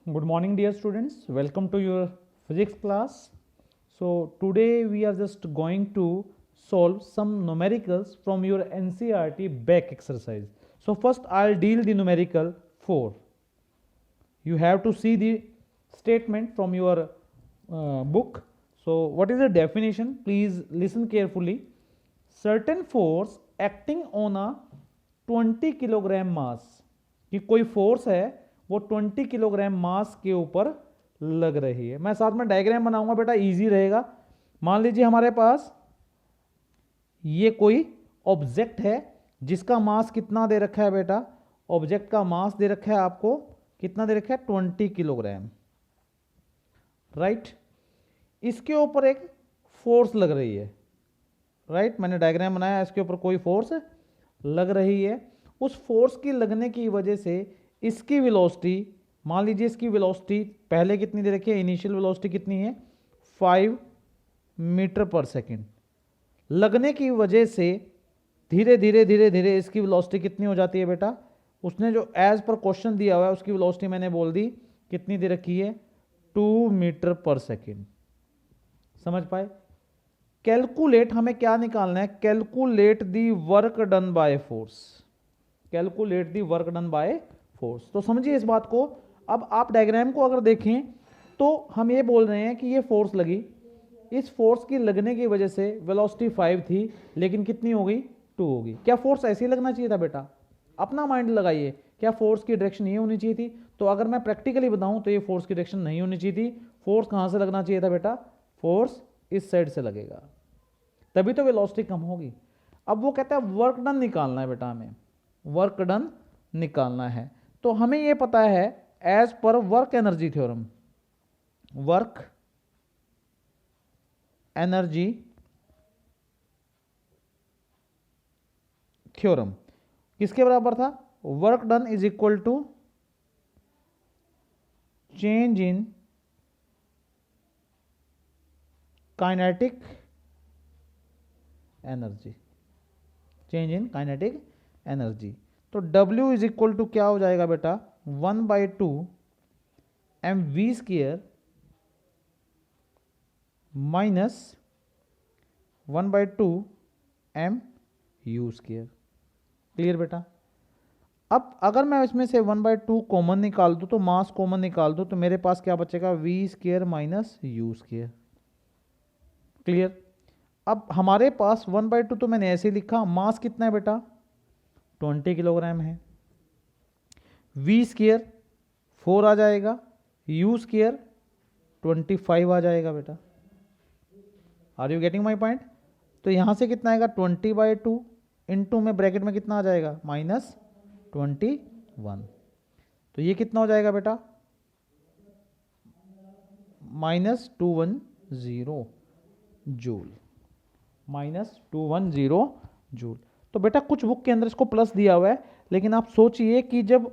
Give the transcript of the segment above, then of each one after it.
Good morning, dear students. Welcome to your physics class. So today we are just going to solve some numericals from your NCERT back exercise. So first I'll deal the numerical 4. You have to see the statement from your book. So what is the definition? Please listen carefully. Certain force acting on a 20 kilogram mass, कि कोई force है वो 20 kilogram mass के ऊपर लग रही है। मैं साथ में डायग्राम बनाऊंगा बेटा, इजी रहेगा। मान लीजिए हमारे पास ये कोई ऑब्जेक्ट है जिसका मास कितना दे रखा है बेटा, ऑब्जेक्ट का मास दे रखा है आपको, कितना दे रखा है 20 किलोग्राम, राइट। इसके ऊपर एक फोर्स लग रही है, राइट। मैंने डायग्राम बनाया, इसके ऊपर कोई फोर्स लग रही है। उस फोर्स की लगने की वजह से इसकी वेलोसिटी, मान लीजिए इसकी वेलोसिटी पहले कितनी दे रखी है, इनिशियल वेलोसिटी कितनी है 5 मीटर पर सेकेंड। लगने की वजह से धीरे धीरे धीरे धीरे इसकी वेलोसिटी कितनी हो जाती है बेटा, उसने जो एज पर क्वेश्चन दिया हुआ है उसकी वेलोसिटी मैंने बोल दी कितनी दे रखी है 2 मीटर पर सेकेंड। समझ पाए। कैलकुलेट, हमें क्या निकालना है, calculate the work done by force, calculate the work done by force. तो समझिए इस बात को। अब आप डायग्राम को अगर देखें तो हम ये बोल रहे हैं कि ये फोर्स लगी, इस फोर्स की लगने की वजह से वेलोसिटी 5 थी लेकिन कितनी हो गई 2 हो गई। क्या फोर्स ऐसे ही लगना चाहिए था बेटा? अपना माइंड लगाइए, क्या फोर्स की डायरेक्शन ये होनी चाहिए थी? तो अगर मैं प्रैक्टिकली बताऊं तो ये फोर्स की डायरेक्शन नहीं होनी चाहिए थी। फोर्स कहां से लगना चाहिए था बेटा? फोर्स इस साइड से लगेगा, तभी तो वेलोसिटी कम होगी। अब वो कहता है वर्क डन निकालना है बेटा, हमें वर्क डन निकालना है। तो हमें ये पता है as per work energy theorem, work energy theorem किसके बराबर था? Work done is equal to change in kinetic energy, change in kinetic energy. तो W इज इक्वल टू क्या हो जाएगा बेटा 1/2 mv square minus 1/2 mu square. Clear बेटा। अब अगर मैं इसमें से 1/2 कॉमन निकाल दूं, तो मास कॉमन निकाल दूं, तो मेरे पास क्या बचेगा v square minus u square. Clear. अब हमारे पास 1/2 तो मैंने ऐसे लिखा, मास कितना है बेटा 20 किलोग्राम है, v स्क्वायर 4 आ जाएगा, u स्क्वायर 25 आ जाएगा बेटा। Are you getting my point? तो यहां से कितना आएगा 20/2 इंटू में ब्रैकेट में कितना आ जाएगा -21। तो ये कितना हो जाएगा बेटा -210 जूल, -210 जूल। तो बेटा कुछ बुक के अंदर इसको प्लस दिया हुआ है, लेकिन आप सोचिए कि जब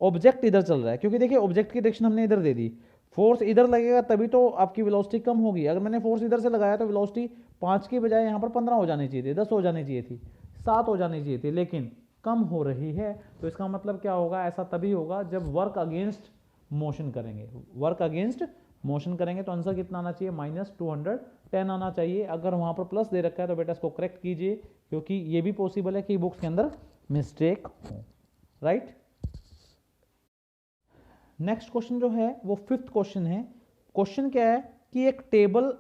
ऑब्जेक्ट इधर चल रहा है, क्योंकि देखिए ऑब्जेक्ट की डायरेक्शन हमने इधर दे दी, फोर्स इधर लगेगा तभी तो आपकी वेलोसिटी कम होगी। अगर मैंने फोर्स इधर से लगाया तो वेलोसिटी 5 की बजाय यहाँ पर 15 हो जानी चाहिए थी, 10 हो जानी चाहिए थी, 7 हो जानी चाहिए थी, लेकिन कम हो रही है। तो इसका मतलब क्या होगा, ऐसा तभी होगा जब वर्क अगेंस्ट मोशन करेंगे, वर्क अगेंस्ट मोशन करेंगे। तो आंसर कितना आना चाहिए -210 आना चाहिए। अगर वहां पर प्लस दे रखा है तो बेटा इसको करेक्ट कीजिए, क्योंकि ये भी पॉसिबल है कि बुक्स के अंदर मिस्टेक हो, राइट। नेक्स्ट क्वेश्चन जो है वो 5th क्वेश्चन है। क्वेश्चन क्या है कि एक टेबल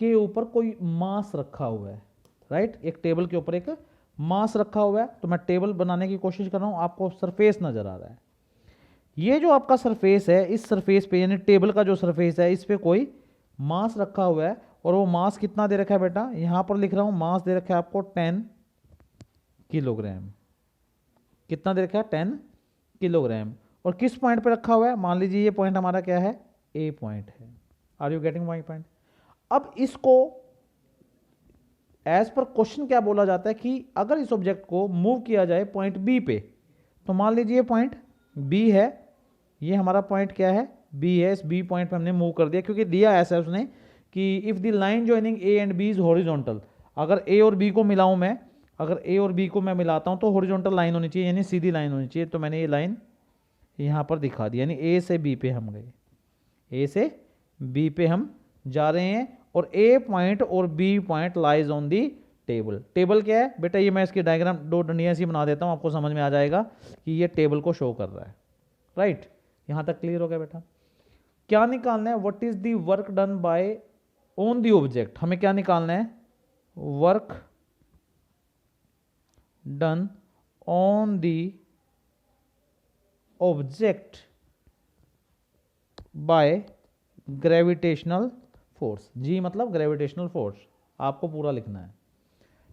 के ऊपर कोई मास रखा हुआ है, राइट। एक टेबल के ऊपर एक मास रखा हुआ है। तो मैं टेबल बनाने की कोशिश कर रहा हूं, आपको सरफेस नजर आ रहा है। ये जो आपका सरफेस है, इस सरफेस पे यानी टेबल का जो सरफेस है इस पे कोई मास रखा हुआ है, और वो मास कितना दे रखा है बेटा, यहां पर लिख रहा हूं मास दे रखा है आपको 10 किलोग्राम। कितना दे रखा है 10 किलोग्राम। और किस पॉइंट पे रखा हुआ है, मान लीजिए ये पॉइंट हमारा क्या है ए पॉइंट है। Are you getting my point? अब इसको एज पर क्वेश्चन क्या बोला जाता है कि अगर इस ऑब्जेक्ट को मूव किया जाए पॉइंट बी पे, तो मान लीजिए पॉइंट बी है, ये हमारा पॉइंट क्या है बी है, इस बी पॉइंट पे हमने मूव कर दिया, क्योंकि दिया ऐसा है उसने कि if the line joining A and B is horizontal, अगर ए और बी को मिलाऊं मैं, अगर ए और बी को मैं मिलाता हूं तो हॉरिजॉन्टल लाइन होनी चाहिए, यानी सीधी लाइन होनी चाहिए। तो मैंने ये लाइन यहां पर दिखा दी, यानी ए से बी पे हम गए। ए से बी पे हम जा रहे हैं और ए पॉइंट और B point lies on the table. Table क्या है बेटा, ये मैं इसकी डायग्राम दो डंडियां सी बना देता हूं, आपको समझ में आ जाएगा कि ये टेबल को शो कर रहा है। राइट, यहां तक क्लियर हो गया बेटा। क्या निकालना है, what is the work done by on the object, हमें क्या निकालना है, work done on the object by gravitational force. G मतलब ग्रेविटेशनल फोर्स, आपको पूरा लिखना है।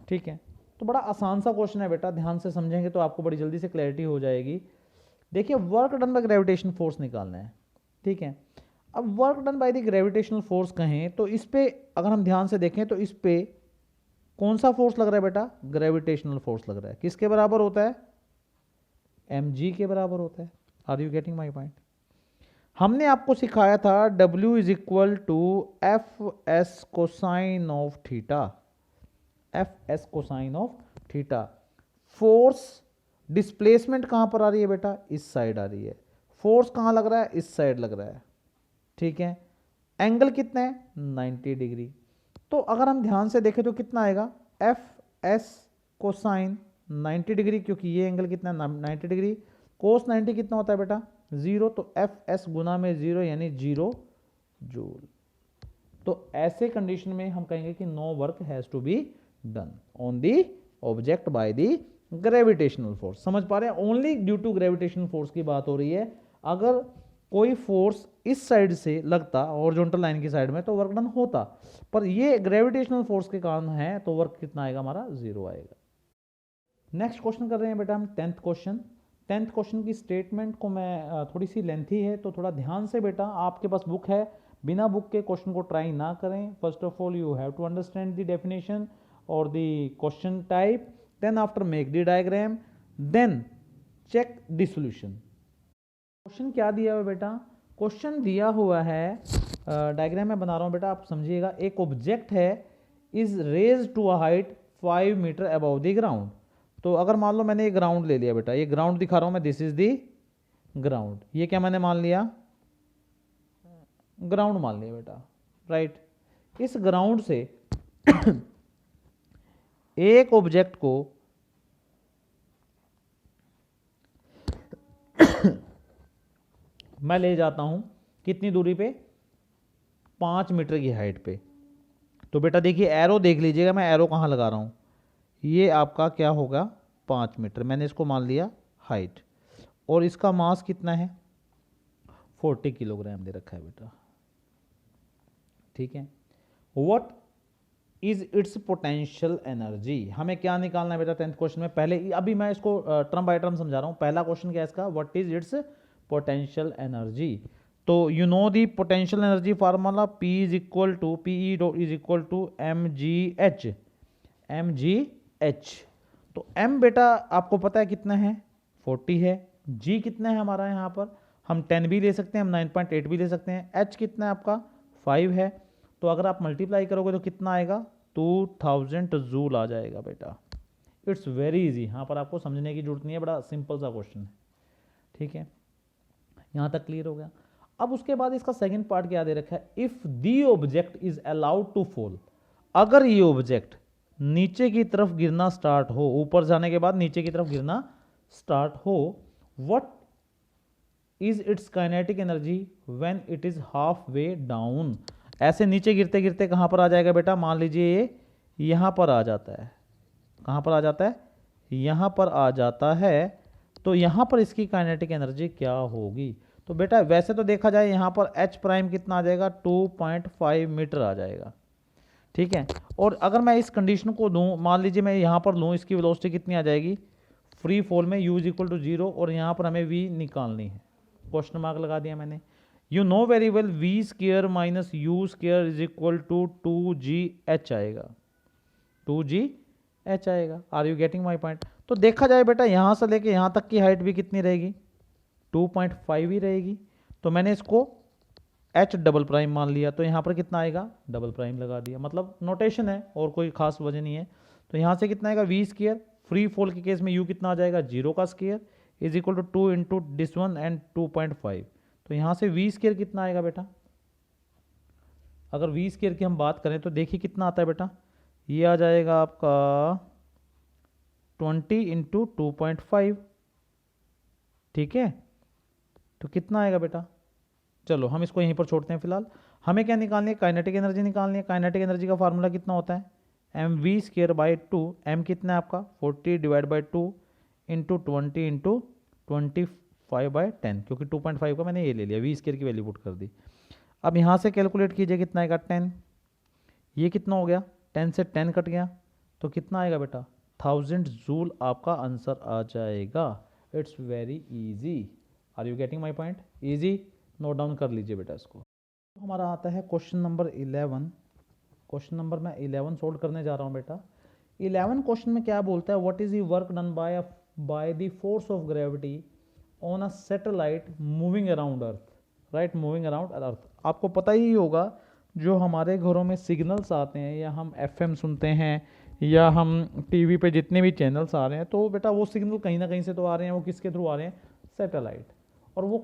ठीक है, तो बड़ा आसान सा क्वेश्चन है बेटा, ध्यान से समझेंगे तो आपको बड़ी जल्दी से क्लैरिटी हो जाएगी। देखिए work done bye gravitational force निकालना है। ठीक है, अब work done by the gravitational force कहें तो इस पे अगर हम ध्यान से देखें तो इस पे कौन सा फोर्स लग रहा है बेटा, ग्रेविटेशनल फोर्स लग रहा है। किसके बराबर होता है, mg के बराबर होता है। Are you getting my point. हमने आपको सिखाया था W is equal to F S cosine of theta, F S cosine of theta. Force displacement कहां पर आ रही है बेटा, इस साइड आ रही है। फोर्स कहां लग रहा है, इस साइड लग रहा है। ठीक है, एंगल कितना है, 90 डिग्री। तो अगर हम ध्यान से देखें तो कितना आएगा, एफ एस कोसाइन 90 डिग्री, क्योंकि ये एंगल कितना है 90 डिग्री। कोस 90 कितना होता है बेटा, 0, तो एफ एस गुना में 0 यानी 0 जूल। तो ऐसे कंडीशन में हम कहेंगे कि no work has to be done on the object by the gravitational force. समझ पा रहे हैं, only due to gravitational force की बात हो रही है। अगर कोई फोर्स इस साइड से लगता हॉरिजॉन्टल लाइन की साइड में तो वर्क डन होता, पर ये ग्रेविटेशनल फोर्स के कारण है तो वर्क कितना आएगा हमारा, 0 आएगा। नेक्स्ट क्वेश्चन कर रहे हैं बेटा हम 10th क्वेश्चन। 10th क्वेश्चन की स्टेटमेंट को मैं थोड़ी सी लेंथी है तो थोड़ा ध्यान से बेटा, आपके पास बुक है, बिना बुक के क्वेश्चन को ट्राई ना करें। First of all you have to understand the definition और the question type, then after make the diagram, then check the solution. Question क्या दिया हुआ है बेटा, क्वेश्चन दिया हुआ है, डायग्राम में बना रहा हूं बेटा, आप समझिएगा। एक ऑब्जेक्ट है is raise to a height 5 metre above the ground. तो अगर मान लो मैंने ये ग्राउंड ले लिया बेटा, ये ग्राउंड दिखा रहा हूं मैं, दिस इज दी ग्राउंड। ये क्या मैंने मान लिया, ग्राउंड मान लिया बेटा। राइट, इस ग्राउंड से एक ऑब्जेक्ट को मैं ले जाता हूं कितनी दूरी पे, 5 मीटर की हाइट पे। तो बेटा देखिए एरो देख लीजिएगा, मैं एरो कहां लगा रहा हूं, ये आपका क्या होगा 5 मीटर, मैंने इसको मान लिया हाइट, और इसका मास कितना है 40 किलोग्राम दे रखा है बेटा। ठीक है, what is its potential energy, हमें क्या निकालना है बेटा 10th क्वेश्चन में। पहले अभी मैं इसको टर्म बाय टर्म समझा रहा हूं। पहला क्वेश्चन क्या है इसका, what is its potential energy. तो you know the potential energy formula, P is equal to P is equal to mgh, mgh। तो m बेटा आपको पता है कितना है 40 है, g कितना है हमारा यहाँ पर, हम 10 भी ले सकते हैं, हम 9.8 भी ले सकते हैं, h कितना है आपका 5 है। तो अगर आप मल्टीप्लाई करोगे तो कितना आएगा 2000 जूल आ जाएगा बेटा। इट्स वेरी इजी, यहाँ पर आपको समझने की जरूरत नहीं है, बड़ा सिंपल सा क्वेश्चन है। ठीक है, यहाँ तक क्लियर हो गया। अब उसके बाद इसका सेकंड पार्ट क्या दे रखा है, if the object is allowed to fall, अगर ये ऑब्जेक्ट नीचे की तरफ गिरना स्टार्ट हो, ऊपर जाने के बाद नीचे की तरफ गिरना स्टार्ट हो, what is it's kinetic energy when it is half way down. ऐसे नीचे गिरते गिरते कहां पर आ जाएगा बेटा, मान लीजिए ये यहां पर आ जाता है, कहां पर आ जाता है, यहां पर आ जाता है, तो यहां पर इसकी काइनेटिक एनर्जी क्या होगी। तो बेटा वैसे तो देखा जाए यहां पर h प्राइम कितना आ जाएगा 2.5 मीटर आ जाएगा। ठीक है, और अगर मैं इस कंडीशन को दूं, मान लीजिए मैं यहां पर लूं, इसकी वेलोसिटी कितनी आ जाएगी फ्री फॉल में, u इज इक्वल टू 0, और यहां पर हमें v निकालनी है, क्वेश्चन मार्क लगा दिया मैंने। You know very well v square minus u square is equal to 2gh आएगा, 2gh आएगा। Are you getting my point. तो देखा जाए बेटा यहां से लेके यहां तक की हाइट भी कितनी रहेगी 2.5 ही रहेगी। तो मैंने इसको h डबल प्राइम मान लिया, तो यहाँ पर कितना आएगा डबल प्राइम लगा दिया, मतलब नोटेशन है और कोई खास वजह नहीं है। तो यहाँ से कितना आएगा v स्क्वायर, फ्री फॉल के केस में u कितना आ जाएगा 0 का square is equal to 2 into this one and 2.5। तो यहाँ से v स्क्वायर कितना आएगा बेटा अगर वी स्केयर की हम बात करें तो देखिए कितना आता है बेटा, ये आ जाएगा आपका 20 इंटू 2.5, ठीक है। तो कितना आएगा बेटा, चलो हम इसको यहीं पर छोड़ते हैं फिलहाल। हमें क्या निकालनी है, काइनेटिक एनर्जी निकालनी है। काइनेटिक एनर्जी का फार्मूला कितना होता है, M V square by 2, M कितना है आपका 40 डिवाइड बाई 2 इंटू 20 इंटू 25/10, क्योंकि 2.5 का मैंने ये ले लिया, वी स्केयर की वैल्यू पुट कर दी। अब यहाँ से कैलकुलेट कीजिए कितना आएगा 10, ये कितना हो गया 10 से 10 कट गया, तो कितना आएगा बेटा 1000 जूल आपका आंसर आ जाएगा। It's very easy, are you getting my point, easy, note down कर लीजिए बेटा इसको। हमारा आता है क्वेश्चन नंबर 11। क्वेश्चन नंबर मैं 11 सोल्व करने जा रहा हूँ बेटा। 11 क्वेश्चन में क्या बोलता है, what is the work done by the force of gravity on a satellite moving around earth, right, moving around earth. आपको पता ही होगा जो हमारे घरों में सिग्नल्स आते हैं या हम एफएम सुनते हैं या हम टीवी पे जितने भी चैनल्स आ रहे हैं, तो बेटा वो सिग्नल कहीं ना कहीं से तो आ रहे हैं, वो किसके थ्रू आ रहे हैं, सैटेलाइट। और वो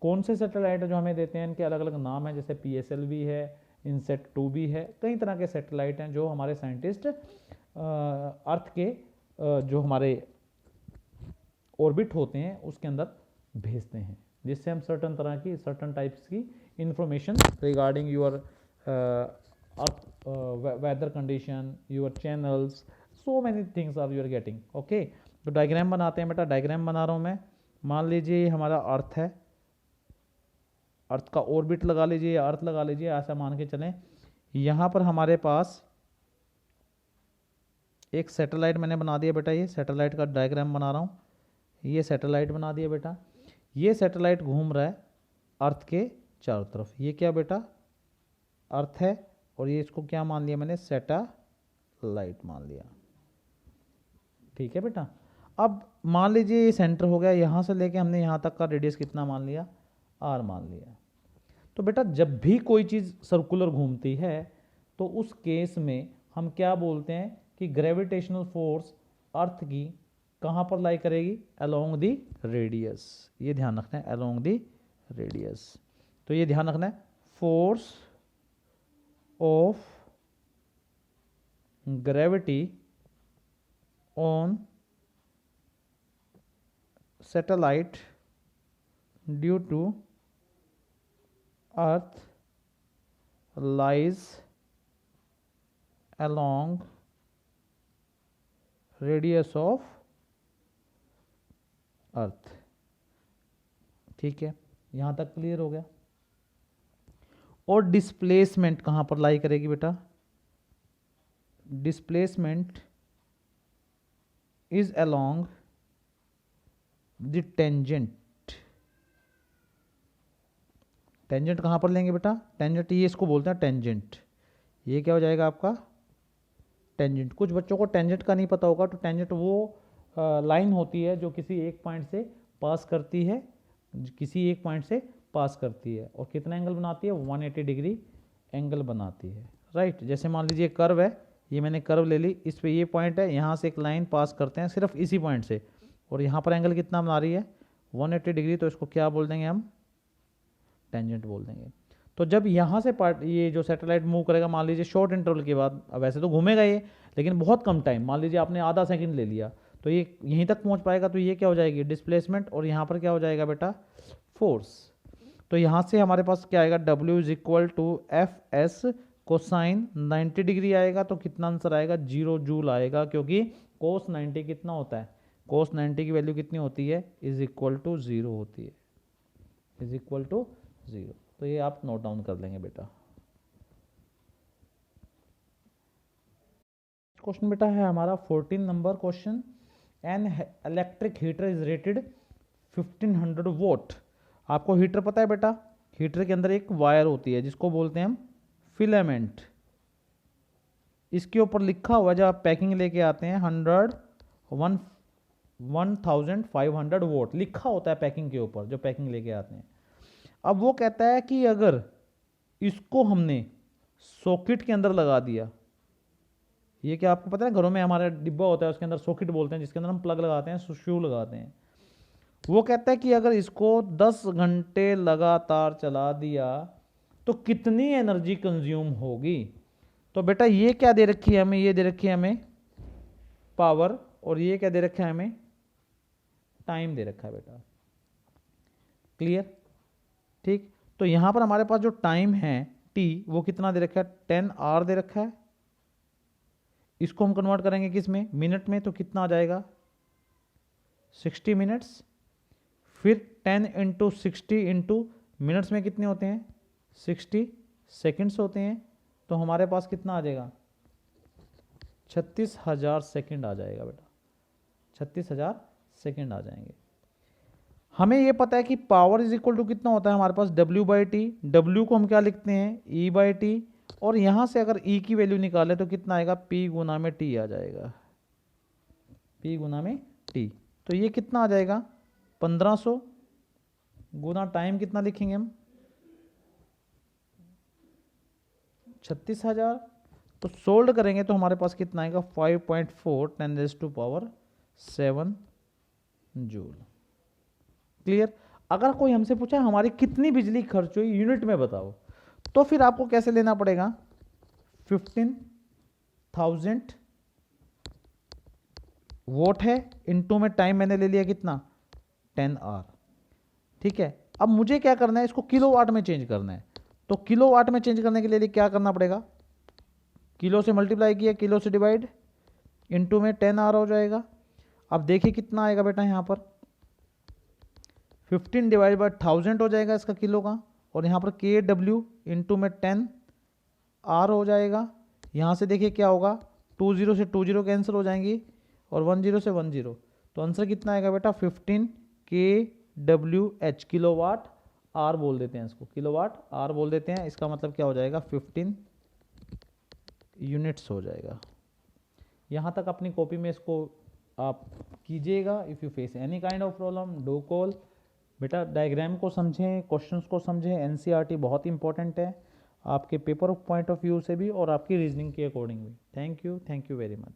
कौन से सैटेलाइट जो हमें देते हैं, इनके अलग अलग नाम हैं, जैसे PSL भी है, इनसेट 2 भी है, कई तरह के सैटेलाइट हैं जो हमारे साइंटिस्ट अर्थ के जो हमारे ऑर्बिट होते हैं उसके अंदर भेजते हैं, जिससे हम सर्टन तरह की सर्टन टाइप्स की information regarding your earth weather condition, your channels, so many things are you are getting. Okay, तो डायग्राम बनाते हैं बेटा। डायग्राम बना रहा हूँ मैं। मान लीजिए हमारा अर्थ है, अर्थ का ऑर्बिट लगा लीजिए या अर्थ लगा लीजिए, ऐसा मान के चलें। यहाँ पर हमारे पास एक सैटेलाइट मैंने बना दिया बेटा, ये सैटेलाइट का डायग्राम बना रहा हूँ। ये सैटेलाइट बना दिया बेटा। ये सैटेलाइट घूम रहा है अर्थ के चारों तरफ। ये क्या बेटा, अर्थ है, और ये इसको क्या मान लिया मैंने, सैटेलाइट मान लिया, ठीक है बेटा। अब मान लीजिए ये सेंटर हो गया, यहाँ से लेके हमने यहाँ तक का रेडियस कितना मान लिया, r मान लिया। तो बेटा जब भी कोई चीज़ सर्कुलर घूमती है तो उस केस में हम क्या बोलते हैं कि ग्रेविटेशनल फोर्स अर्थ की कहाँ पर लाई करेगी, अलोंग दी रेडियस। ये ध्यान रखना है, अलोंग दी रेडियस। तो ये ध्यान रखना है, force of gravity on satellite due to earth lies along radius of earth, ठीक है, यहां तक क्लियर हो गया। और डिस्प्लेसमेंट कहां पर लाई करेगी बेटा, displacement is along the tangent. Tangent कहाँ पर लेंगे बेटा, टेंजेंट ये इसको बोलते हैं टेंजेंट। ये क्या हो जाएगा आपका टेंजेंट। कुछ बच्चों को टेंजेंट का नहीं पता होगा, तो टेंजेंट वो लाइन होती है जो किसी एक पॉइंट से पास करती है, किसी एक पॉइंट से पास करती है, और कितना एंगल बनाती है, 180 डिग्री एंगल बनाती है, राइट। जैसे मान लीजिए कर्व है, ये मैंने कर्व ले ली, इस पे ये पॉइंट है, यहाँ से एक लाइन पास करते हैं सिर्फ इसी पॉइंट से, और यहाँ पर एंगल कितना बना रही है, 180 डिग्री। तो इसको क्या बोल देंगे हम, टेंजेंट बोल देंगे। तो जब यहाँ से पार्ट ये जो सैटेलाइट मूव करेगा, मान लीजिए शॉर्ट इंटरवल के बाद, अब वैसे तो घूमेगा ये, लेकिन बहुत कम टाइम, मान लीजिए आपने आधा सेकंड ले लिया, तो ये यहीं तक पहुँच पाएगा। तो ये क्या हो जाएगी, डिस्प्लेसमेंट, और यहाँ पर क्या हो जाएगा बेटा, फोर्स। तो यहाँ से हमारे पास क्या आएगा, W is equal to FS cosine 90 degree आएगा। तो कितना आंसर आएगा, 0 जूल आएगा, क्योंकि कोस 90 कितना होता है, कोस 90 की वैल्यू कितनी होती है, इज इक्वल टू 0 होती है, इज इक्वल टू 0। तो ये आप नोट डाउन कर लेंगे बेटा। क्वेश्चन बेटा है हमारा 14 number question. An electric heater is rated 1500 vote. आपको हीटर पता है बेटा, हीटर के अंदर एक वायर होती है जिसको बोलते हैं हम फिलामेंट। इसके ऊपर लिखा हुआ, जब आप पैकिंग लेके आते हैं 1500 वोट लिखा होता है पैकिंग के ऊपर, जो पैकिंग लेके आते हैं। अब वो कहता है कि अगर इसको हमने सॉकेट के अंदर लगा दिया, ये क्या आपको पता है, घरों में हमारा डिब्बा होता है उसके अंदर सॉकेट बोलते हैं, जिसके अंदर हम प्लग लगाते हैं, शू लगाते हैं। वो कहता है कि अगर इसको 10 घंटे लगातार चला दिया तो कितनी एनर्जी कंज्यूम होगी। तो बेटा ये क्या दे रखी है हमें, ये दे रखी है हमें पावर, और ये क्या दे रखा है हमें, टाइम दे रखा है बेटा। क्लियर, ठीक। तो यहां पर हमारे पास जो टाइम है टी वो कितना दे रखा है, 10 आवर दे रखा है। इसको हम कन्वर्ट करेंगे किस में, मिनट में, तो कितना आ जाएगा 60 मिनट्स। फिर 10 इंटू 60 इंटू मिनट्स में कितने होते हैं 60 सेकेंड्स होते हैं। तो हमारे पास कितना आ जाएगा 36,000 सेकेंड आ जाएगा बेटा, 36,000 सेकेंड आ जाएंगे। हमें ये पता है कि पावर इज इक्वल टू कितना होता है हमारे पास W बाई टी। डब्ल्यू को हम क्या लिखते हैं E बाई टी, और यहां से अगर E की वैल्यू निकाले तो कितना आएगा P गुना में T आ जाएगा, P गुना में T। तो ये कितना आ जाएगा 1500 गुना टाइम कितना लिखेंगे हम 36,000। तो सोल्ड करेंगे तो हमारे पास कितना आएगा 5.4 10⁻⁷ जूल। क्लियर। अगर कोई हमसे पूछा हमारी कितनी बिजली खर्च हुई यूनिट में बताओ, तो फिर आपको कैसे लेना पड़ेगा 15,000 वोट है, इनटू में टाइम मैंने ले लिया कितना 10 आवर। ठीक है, अब मुझे क्या करना है, इसको किलोवाट में चेंज करना है। तो किलोवाट में चेंज करने के लिए क्या करना पड़ेगा, किलो से मल्टीप्लाई किया, किलो से डिवाइड, इनटू में 10 आवर हो जाएगा। अब देखिए कितना आएगा बेटा यहाँ पर 15 डिवाइड बाई 1000 हो जाएगा इसका किलो का, और यहाँ पर KW इंटू में 10 आर हो जाएगा। यहाँ से देखिए क्या होगा 20 से 20 कैंसिल हो जाएंगी, और 10 से 10। तो आंसर कितना आएगा बेटा 15 kWh, किलोवाट आर बोल देते हैं इसको, किलोवाट आर बोल देते हैं। इसका मतलब क्या हो जाएगा 15 यूनिट्स हो जाएगा। यहाँ तक अपनी कॉपी में इसको आप कीजिएगा। If you face any kind of problem do call. बेटा डायग्राम को समझें, क्वेश्चंस को समझें, एनसीईआरटी बहुत इंपॉर्टेंट है आपके paper of point of view से भी और आपकी रीजनिंग के अकॉर्डिंग भी। Thank you very much.